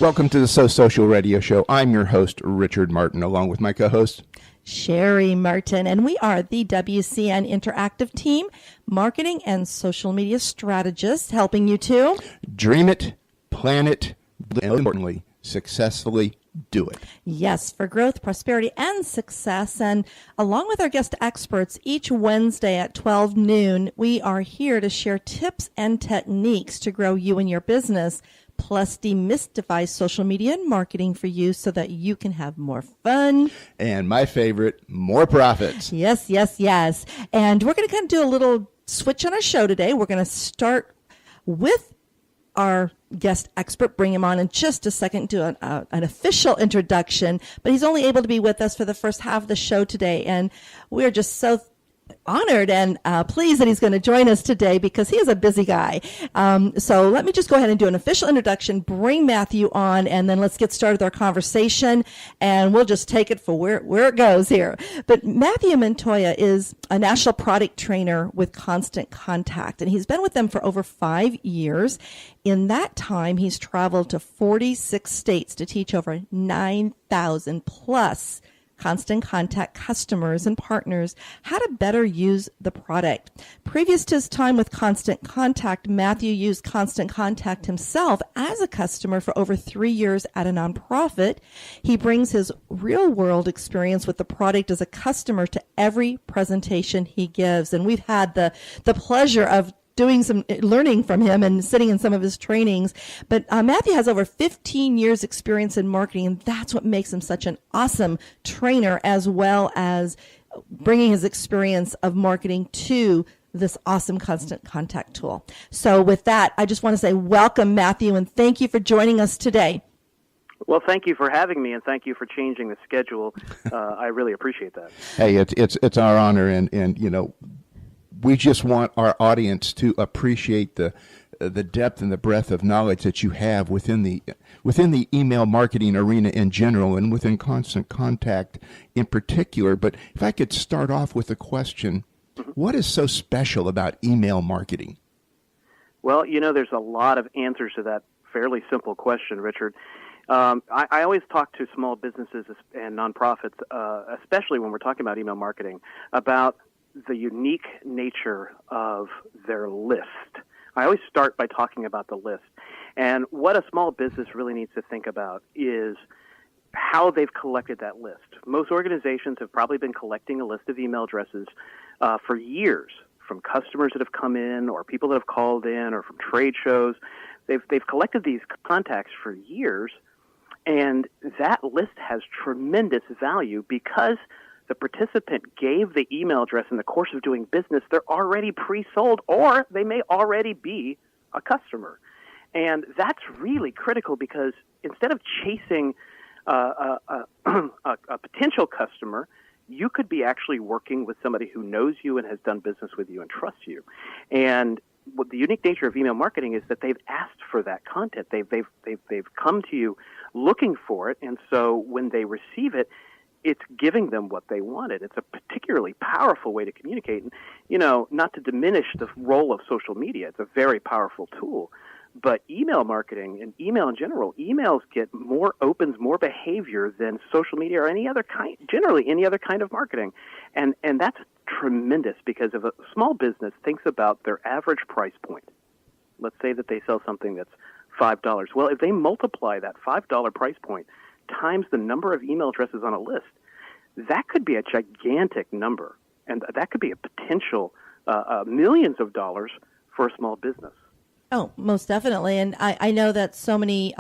Welcome to the So Social Radio Show. I'm your host, Richard Martin, along with my co-host, Cheri-Martin, and we are the WCN Interactive Team, marketing and social media strategists, helping you to dream it, plan it, and importantly, successfully do it. Yes, for growth, prosperity, and success. And along with our guest experts, each Wednesday at 12 noon, we are here to share tips and techniques to grow you and your business, plus demystify social media and marketing for you so that you can have more fun. And my favorite, more profits. Yes, yes, yes. And we're going to kind of do a little switch on our show today. We're going to start with our guest expert, bring him on in just a second, do an official introduction, but he's only able to be with us for the first half of the show today. And we're just so honored and pleased that he's going to join us today because he is a busy guy. So let me just go ahead and do an official introduction, bring Matthew on, and then let's get started with our conversation, and we'll just take it for where it goes here. But Matthew Montoya is a national product trainer with Constant Contact, and he's been with them for over 5 years. In that time, he's traveled to 46 states to teach over 9,000 plus Constant Contact customers and partners how to better use the product. Previous to his time with Constant Contact, Matthew used Constant Contact himself as a customer for over 3 years at a nonprofit. He brings his real-world experience with the product as a customer to every presentation he gives. And we've had the pleasure of doing some learning from him and sitting in some of his trainings. But Matthew has over 15 years experience in marketing, and that's what makes him such an awesome trainer, as well as bringing his experience of marketing to this awesome Constant Contact tool. So with that, I just want to say welcome, Matthew, and thank you for joining us today. Well, thank you for having me, and thank you for changing the schedule. I really appreciate that. Hey, it's our honor, and you know, we just want our audience to appreciate the depth and the breadth of knowledge that you have within the email marketing arena in general and within Constant Contact in particular. But if I could start off with a question, what is so special about email marketing? Well, you know, there's a lot of answers to that fairly simple question, Richard. I always talk to small businesses and nonprofits, especially when we're talking about email marketing, about the unique nature of their list. I always start by talking about the list. And what a small business really needs to think about is how they've collected that list. Most organizations have probably been collecting a list of email addresses for years, from customers that have come in or people that have called in or from trade shows. They've collected these contacts for years, and that list has tremendous value because the participant gave the email address in the course of doing business. They're already pre-sold, or they may already be a customer. And that's really critical because instead of chasing a potential customer, you could be actually working with somebody who knows you and has done business with you and trusts you. And what the unique nature of email marketing is that they've asked for that content. They've come to you looking for it, and so when they receive it, it's giving them what they wanted. It's a particularly powerful way to communicate. And, you know, not to diminish the role of social media, it's a very powerful tool. But email marketing and email in general, emails get more opens, more behavior than social media or generally any other kind of marketing. And that's tremendous because if a small business thinks about their average price point, let's say that they sell something that's $5. Well, if they multiply that $5 price point times the number of email addresses on a list, that could be a gigantic number, and that could be a potential millions of dollars for a small business. Oh, most definitely. And I know that so many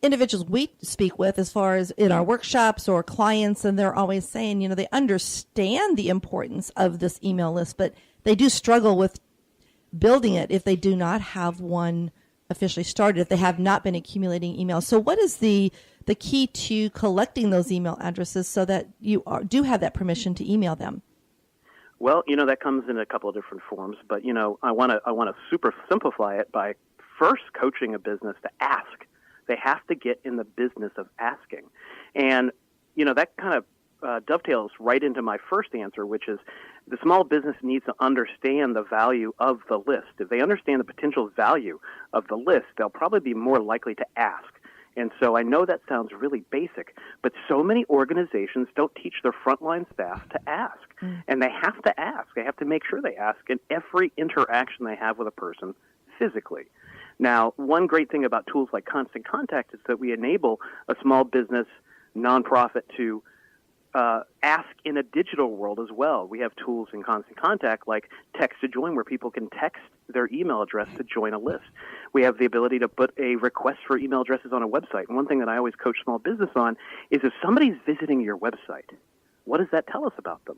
individuals we speak with as far as in our workshops or clients, and they're always saying, you know, they understand the importance of this email list, but they do struggle with building it if they do not have one officially started, if they have not been accumulating emails. So what is the key to collecting those email addresses so that you do have that permission to email them? Well, you know, that comes in a couple of different forms, but, you know, I want to super simplify it by first coaching a business to ask. They have to get in the business of asking. And, you know, that kind of dovetails right into my first answer, which is the small business needs to understand the value of the list. If they understand the potential value of the list, they'll probably be more likely to ask. And so I know that sounds really basic, but so many organizations don't teach their frontline staff to ask. And they have to ask. They have to make sure they ask in every interaction they have with a person physically. Now, one great thing about tools like Constant Contact is that we enable a small business nonprofit to ask in a digital world as well. We have tools in Constant Contact like Text to Join, where people can text their email address to join a list. We have the ability to put a request for email addresses on a website. And one thing that I always coach small business on is if somebody's visiting your website, what does that tell us about them?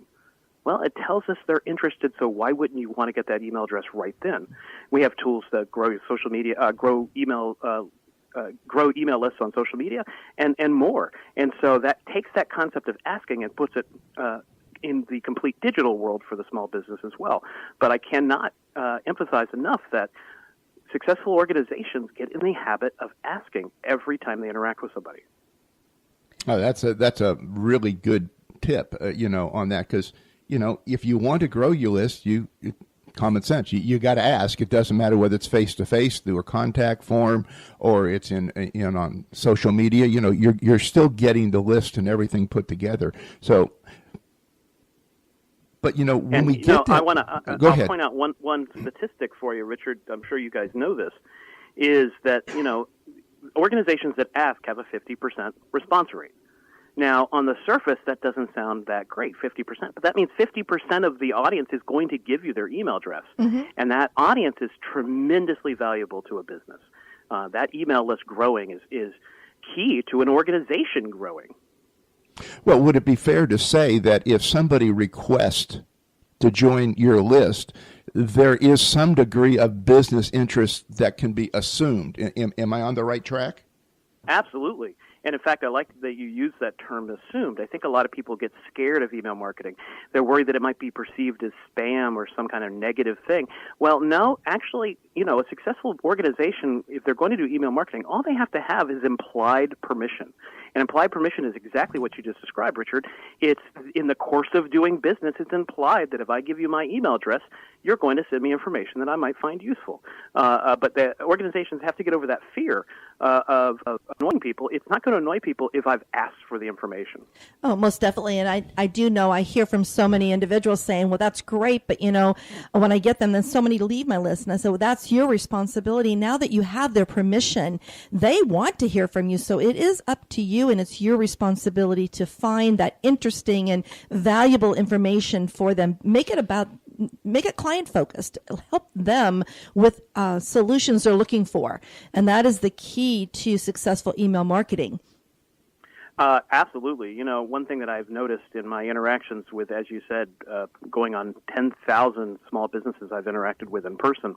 Well, it tells us they're interested, so why wouldn't you want to get that email address right then? We have tools that grow your social media, grow email lists on social media, and more. And so that takes that concept of asking and puts it in the complete digital world for the small business as well. But I cannot emphasize enough that successful organizations get in the habit of asking every time they interact with somebody. Oh, that's a really good tip, on that, because if you want to grow your list, common sense. You got to ask. It doesn't matter whether it's face to face through a contact form or it's in on social media. You're still getting the list and everything put together. So, but when we get to, I'll point out one statistic for you, Richard. I'm sure you guys know this, is that organizations that ask have a 50% response rate. Now, on the surface, that doesn't sound that great, 50%, but that means 50% of the audience is going to give you their email address, and that audience is tremendously valuable to a business. That email list growing is key to an organization growing. Well, would it be fair to say that if somebody requests to join your list, there is some degree of business interest that can be assumed? Am I on the right track? Absolutely. And in fact, I like that you use that term, assumed. I think a lot of people get scared of email marketing. They're worried that it might be perceived as spam or some kind of negative thing. Well, no, actually, a successful organization, if they're going to do email marketing, all they have to have is implied permission. And implied permission is exactly what you just described, Richard. It's in the course of doing business, it's implied that if I give you my email address, you're going to send me information that I might find useful. But the organizations have to get over that fear of annoying people. It's not going to annoy people if I've asked for the information. Oh, most definitely. And I do know, I hear from so many individuals saying, well, that's great, but when I get them, then so many leave my list. And I said, well, that's your responsibility. Now that you have their permission, they want to hear from you. So it is up to you, and it's your responsibility to find that interesting and valuable information for them. Make it client focused. Help them with solutions they're looking for. And that is the key to successful email marketing. Absolutely. One thing that I've noticed in my interactions with, as you said, going on 10,000 small businesses I've interacted with in person,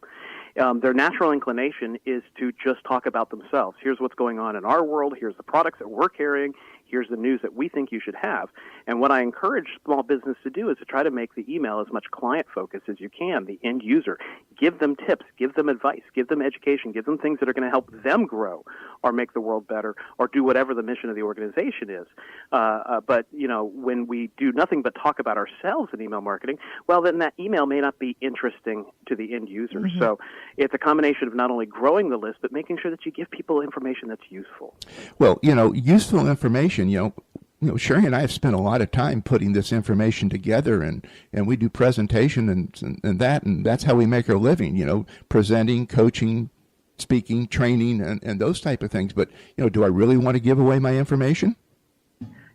their natural inclination is to just talk about themselves. Here's what's going on in our world. Here's the products that we're carrying. Here's the news that we think you should have. And what I encourage small business to do is to try to make the email as much client-focused as you can, the end user. Give them tips, give them advice, give them education, give them things that are going to help them grow or make the world better or do whatever the mission of the organization is. But when we do nothing but talk about ourselves in email marketing, well, then that email may not be interesting to the end user. So it's a combination of not only growing the list, but making sure that you give people information that's useful. Well, useful information. Cheri and I have spent a lot of time putting this information together, and we do presentation and that's how we make our living, presenting, coaching, speaking, training, and those type of things. But, do I really want to give away my information?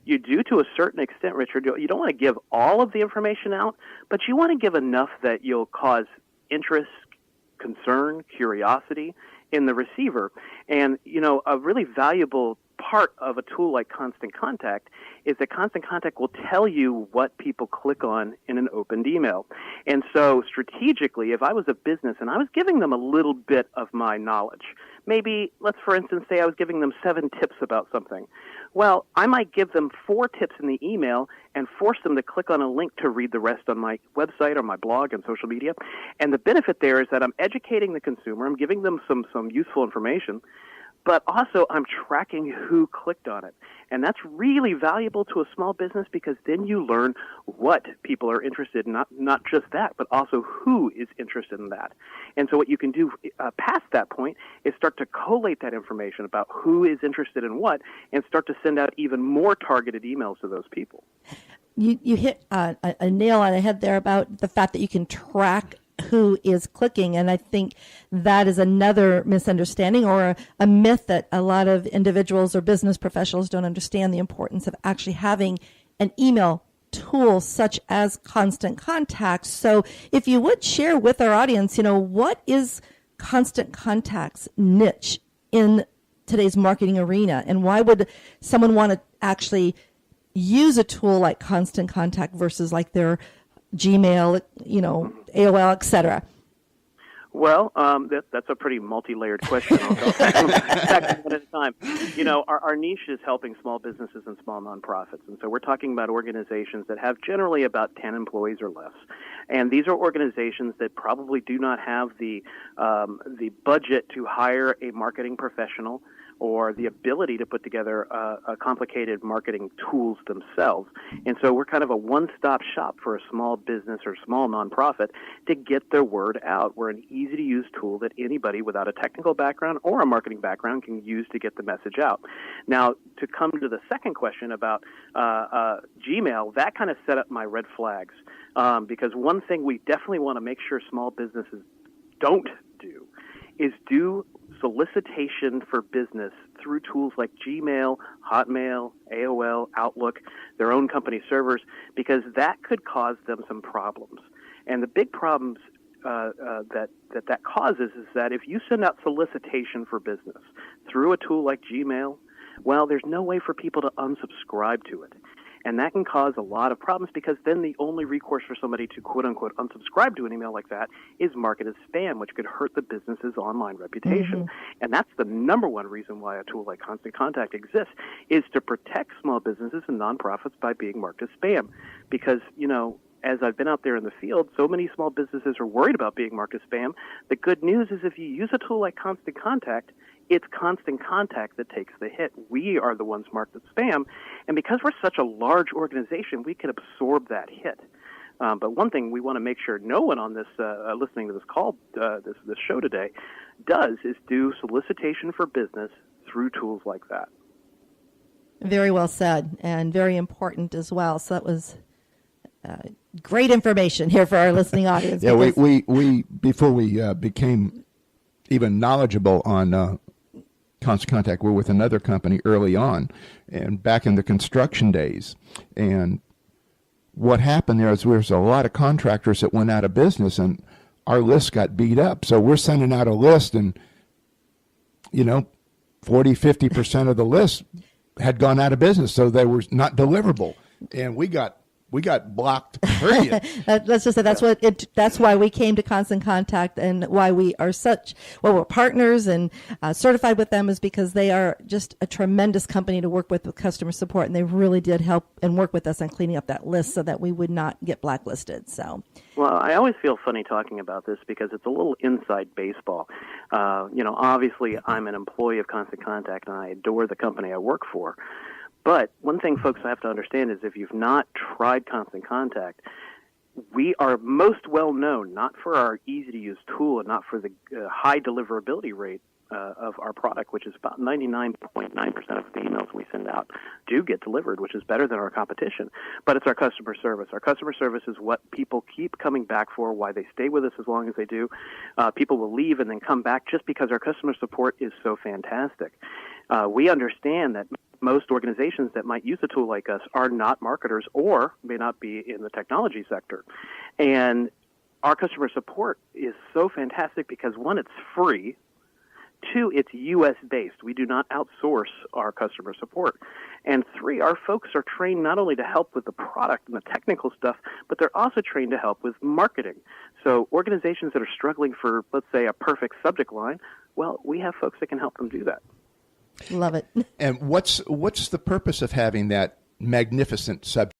You do to a certain extent, Richard. You don't want to give all of the information out, but you want to give enough that you'll cause interest, concern, curiosity in the receiver. And, a really valuable part of a tool like Constant Contact is that Constant Contact will tell you what people click on in an opened email. And so strategically, if I was a business and I was giving them a little bit of my knowledge, maybe let's, for instance, say I was giving them 7 tips about something. Well, I might give them 4 tips in the email and force them to click on a link to read the rest on my website or my blog and social media. And the benefit there is that I'm educating the consumer. I'm giving them some useful information. but also I'm tracking who clicked on it. And that's really valuable to a small business because then you learn what people are interested in, not just that, but also who is interested in that. And so what you can do past that point is start to collate that information about who is interested in what and start to send out even more targeted emails to those people. You hit a nail on the head there about the fact that you can track who is clicking. And I think that is another misunderstanding or a myth that a lot of individuals or business professionals don't understand the importance of actually having an email tool such as Constant Contact. So if you would share with our audience, what is Constant Contact's niche in today's marketing arena, and why would someone want to actually use a tool like Constant Contact versus like their Gmail, AOL, etc.? Well, that's a pretty multi-layered question. I'll go back one at a time. Our niche is helping small businesses and small nonprofits, and so we're talking about organizations that have generally about 10 employees or less. And these are organizations that probably do not have the budget to hire a marketing professional or the ability to put together a complicated marketing tools themselves. And so we're kind of a one-stop shop for a small business or small nonprofit to get their word out. We're an easy-to-use tool that anybody without a technical background or a marketing background can use to get the message out. Now, to come to the second question about Gmail, that kind of set up my red flags because one thing we definitely want to make sure small businesses don't do is do solicitation for business through tools like Gmail, Hotmail, AOL, Outlook, their own company servers, because that could cause them some problems. And the big problems that causes is that if you send out solicitation for business through a tool like Gmail, well, there's no way for people to unsubscribe to it. And that can cause a lot of problems because then the only recourse for somebody to quote-unquote unsubscribe to an email like that is mark it as spam, which could hurt the business's online reputation. Mm-hmm. And that's the number one reason why a tool like Constant Contact exists, is to protect small businesses and nonprofits by being marked as spam. Because, as I've been out there in the field, so many small businesses are worried about being marked as spam. The good news is if you use a tool like Constant Contact, it's Constant Contact that takes the hit. We are the ones marked as spam. And because we're such a large organization, we can absorb that hit. But one thing we want to make sure no one on this listening to this call, this show today, does is do solicitation for business through tools like that. Very well said, and very important as well. So that was great information here for our listening audience. Yeah, we before we became even knowledgeable on Constant Contact, we're with another company early on, and back in the construction days. And what happened there is there's a lot of contractors that went out of business, and our list got beat up. So we're sending out a list, and 40-50% of the list had gone out of business, so they were not deliverable, and we got blocked. Period. Let's just say that's why we came to Constant Contact, and why we are we're partners and certified with them, is because they are just a tremendous company to work with customer support, and they really did help and work with us on cleaning up that list so that we would not get blacklisted. So, well, I always feel funny talking about this because it's a little inside baseball. Obviously I'm an employee of Constant Contact and I adore the company I work for. But one thing folks have to understand is if you've not tried Constant Contact, we are most well known not for our easy-to-use tool and not for the high deliverability rate of our product, which is about 99.9% of the emails we send out do get delivered, which is better than our competition. But it's our customer service. Our customer service is what people keep coming back for, why they stay with us as long as they do. People will leave and then come back just because our customer support is so fantastic. We understand that most organizations that might use a tool like us are not marketers or may not be in the technology sector. And our customer support is so fantastic because, one, it's free. Two, it's U.S.-based. We do not outsource our customer support. And three, our folks are trained not only to help with the product and the technical stuff, but they're also trained to help with marketing. So organizations that are struggling for, let's say, a perfect subject line, well, we have folks that can help them do that. Love it. And what's the purpose of having that magnificent subject